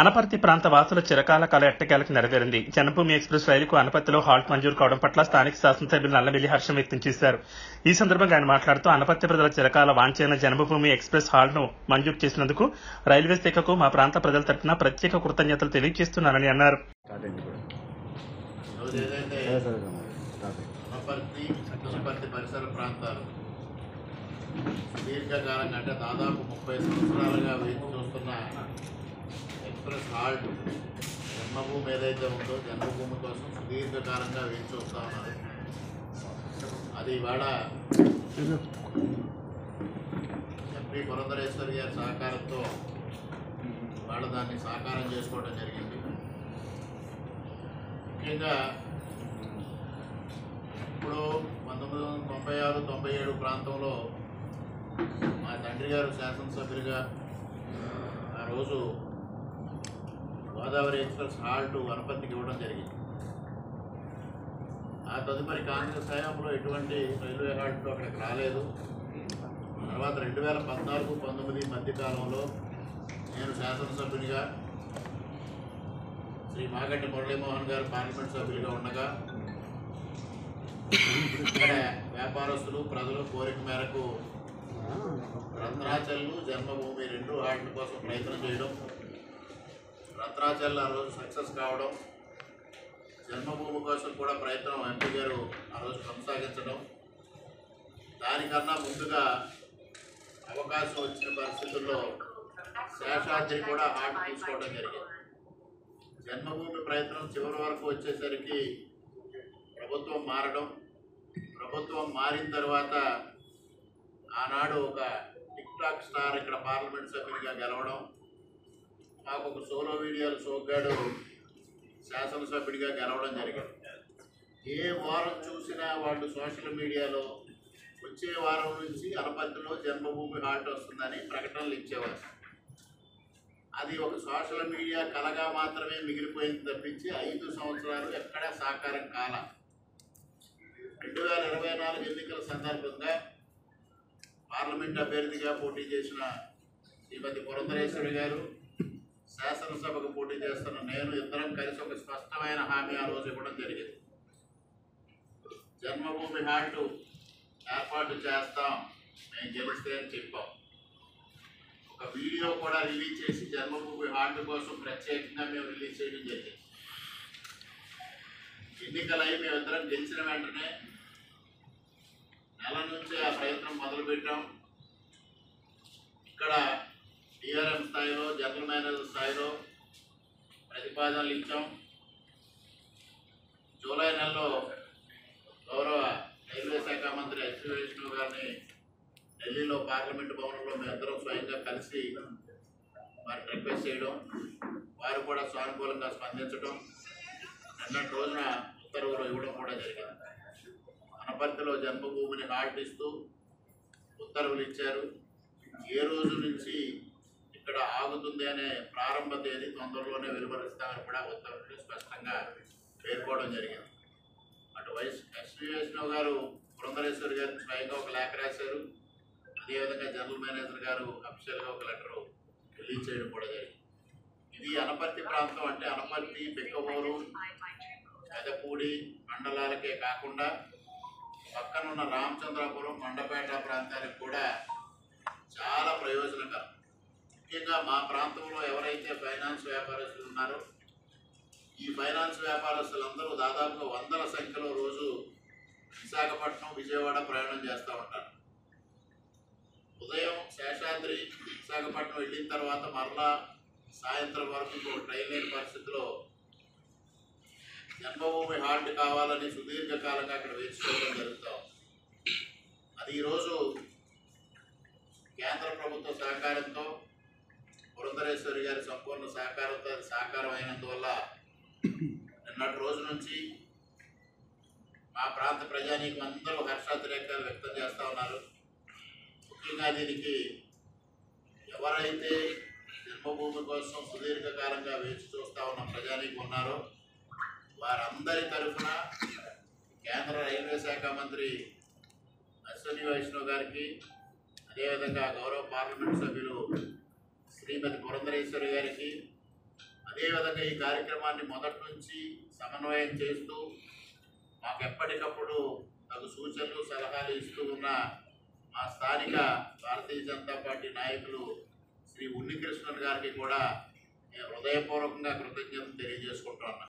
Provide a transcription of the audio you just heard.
అనపర్తి ప్రాంత వాసుల చిరకాల కళ ఎట్టకేలకు నెరవేరింది. జన్మభూమి ఎక్స్ప్రెస్ రైలుకు అనపర్తిలో హాల్ట్ మంజూరు కావడం పట్ల స్థానిక శాసనసభ్యులు నల్లమిల్లి హర్షం వ్యక్తం చేశారు. ఈ సందర్భంగా ఆయన మాట్లాడుతూ అనపర్తి ప్రజల చిరకాల వాంఛైన జన్మభూమి ఎక్స్ప్రెస్ హాల్ట్ ను మంజూరు చేసినందుకు రైల్వే శాఖకు మా ప్రాంత ప్రజల తరఫున ప్రత్యేక కృతజ్ఞతలు తెలియజేస్తున్నానని అన్నారు. దీర్ఘకాలంగా అంటే దాదాపు 30 సంవత్సరాలుగా వేచి చూస్తున్న ఎక్స్ప్రెస్ హాల్ట్ జన్మభూమి ఏదైతే ఉందో జన్మభూమి కోసం సుదీర్ఘకాలంగా వేచి చూస్తూ ఉన్నారు. అది ఇవాళ ఎంపీ పురంధరేశ్వరి గారి సహకారంతో ఇవాళ దాన్ని సాకారం చేసుకోవడం జరిగింది. ముఖ్యంగా ఇప్పుడు 1996-97 ప్రాంతంలో మా తండ్రి గారు శాసనసభ్యులుగా ఆ రోజు గోదావరి ఎక్స్ప్రెస్ హాల్ట్ అనపర్తికి ఇవ్వడం జరిగింది. ఆ తదుపరి కాంగ్రెస్ హయాంలో ఎటువంటి రైల్వే హాల్ట్ అక్కడికి రాలేదు. తర్వాత 2014-19 మధ్యకాలంలో నేను శాసనసభ్యునిగా శ్రీ మాగంటి మురళీమోహన్ గారు పార్లమెంట్ సభ్యులుగా ఉండగా ఇక్కడ వ్యాపారస్తులు ప్రజలు కోరిక మేరకు రత్నాచల్ జన్మభూమి 2 హాల్ట్ల కోసం ప్రయత్నం చేయడం, రత్నాచల్ ఆ రోజు సక్సెస్ కావడం, జన్మభూమి కోసం కూడా ప్రయత్నం ఎంపీ గారు ఆ రోజు కొనసాగించడం, దానికన్నా ముందుగా అవకాశం వచ్చిన పరిస్థితుల్లో శేషాద్రి కూడా హాల్ట్ తీసుకోవడం జరిగింది. జన్మభూమి ప్రయత్నం చివరి వరకు వచ్చేసరికి ప్రభుత్వం మారడం, ప్రభుత్వం మారిన తర్వాత ఆనాడు ఒక టిక్ టాక్ స్టార్ ఇక్కడ పార్లమెంట్ సభ్యునిగా గెలవడం, మాకు ఒక సోలో వీడియోలు సోగ్గాడు శాసనసభ్యుడిగా గెలవడం జరిగింది. ఏ వారం చూసినా వాళ్ళు సోషల్ మీడియాలో వచ్చే వారం నుంచి అనపర్తిలో జన్మభూమి హాల్ట్ వస్తుందని ప్రకటనలు ఇచ్చేవారు. అది ఒక సోషల్ మీడియా కళగా మాత్రమే మిగిలిపోయింది తప్పించి 5 సంవత్సరాలు ఎక్కడా సాకారం కాల. 2024 ఎన్నికల సందర్భంగా పార్లమెంట్ అభ్యర్థిగా పోటీ చేసిన శ్రీమతి పురంధరేశ్వరి గారు, శాసనసభకు పోటీ చేస్తున్న నేను ఇద్దరం కలిసి ఒక స్పష్టమైన హామీ ఆ రోజు ఇవ్వడం జరిగింది. జన్మభూమి హాల్ట్ ఏర్పాటు చేస్తాం మేము గెలిస్తే అని చెప్పాం. ఒక వీడియో కూడా రిలీజ్ చేసి జన్మభూమి హాల్ట్ కోసం ప్రత్యేకంగా మేము రిలీజ్ చేయడం జరిగింది. ఎన్నికలై మేమిద్దరం గెలిచిన వెంటనే నెల నుంచి ఆ ప్రయత్నం మొదలుపెట్టాం. ఇక్కడ డిఆర్ఎం స్థాయిలో జనరల్ మేనేజర్ స్థాయిలో ప్రతిపాదనలు ఇచ్చాం. జూలై నెలలో గౌరవ రైల్వే శాఖ మంత్రి ఎస్వి వైష్ణవ్ గారిని ఢిల్లీలో పార్లమెంటు భవనంలో మేమిద్దరం స్వయంగా కలిసి వారికి రిక్వెస్ట్ చేయడం, వారు కూడా సానుకూలంగా స్పందించడం, నిన్నటి రోజున ఉత్తర్వులు ఇవ్వడం కూడా జరిగింది. అనపర్తిలో జన్మభూమిని హాల్ట్ ఇస్తూ ఉత్తర్వులు ఇచ్చారు. ఏ రోజు నుంచి ఇక్కడ ఆగుతుంది అనే ప్రారంభ తేదీ తొందరలోనే వెలువరిస్తామని కూడా ఉత్తర్వులు స్పష్టంగా పేర్కోవడం జరిగింది. అటు ఎస్వి వైష్ణవ్ గారు పురంధరేశ్వరి గారికి స్వయంగా ఒక లేఖ రాశారు. అదేవిధంగా జనరల్ మేనేజర్ గారు అఫీషియల్గా ఒక లెటర్ రిలీజ్ చేయడం కూడా జరిగింది. ఇది అనపర్తి ప్రాంతం అంటే అనపర్తి, బిక్కమూరు, పెదపూడి మండలాలకే కాకుండా పక్కనున్న రామచంద్రాపురం, మండపేట ప్రాంతానికి కూడా చాలా ప్రయోజనకరం. ముఖ్యంగా మా ప్రాంతంలో ఎవరైతే ఫైనాన్స్ వ్యాపారస్తులు ఉన్నారో ఈ ఫైనాన్స్ వ్యాపారస్తులందరూ దాదాపుగా వందల సంఖ్యలో రోజు విశాఖపట్నం, విజయవాడ ప్రయాణం చేస్తూ ఉంటారు. ఉదయం శేషాద్రి విశాఖపట్నం వెళ్ళిన తర్వాత మరలా సాయంత్రం వరకు ట్రైన్ లేని పరిస్థితిలో జన్మభూమి హాల్ట్ కావాలని సుదీర్ఘకాలంగా అక్కడ వేచి చూడడం జరుగుతాం. అది ఈరోజు కేంద్ర ప్రభుత్వ సహకారంతో పురంధరేశ్వరి గారి సంపూర్ణ సహకారంతో అది సాకారం అయినందువల్ల నిన్నటి రోజు నుంచి మా ప్రాంత ప్రజానీకం అందరూ హర్షాతిరేకాలు వ్యక్తం చేస్తూ ఉన్నారు. ముఖ్యంగా దీనికి ఎవరైతే జన్మభూమి కోసం సుదీర్ఘకాలంగా వేచి చూస్తూ ఉన్న ప్రజానీకం ఉన్నారో వారందరి తరఫున కేంద్ర రైల్వే శాఖ మంత్రి అశ్విని వైష్ణవ్ గారికి, అదేవిధంగా గౌరవ పార్లమెంట్ సభ్యులు శ్రీమతి పురంధరేశ్వరి గారికి, అదేవిధంగా ఈ కార్యక్రమాన్ని మొదటి నుంచి సమన్వయం చేస్తూ మాకు ఎప్పటికప్పుడు తగు సూచనలు సలహాలు ఇస్తూ ఉన్న మా స్థానిక భారతీయ జనతా పార్టీ నాయకులు శ్రీ ఉన్నికృష్ణన్ గారికి కూడా నేను హృదయపూర్వకంగా కృతజ్ఞతలు తెలియజేసుకుంటున్నాను.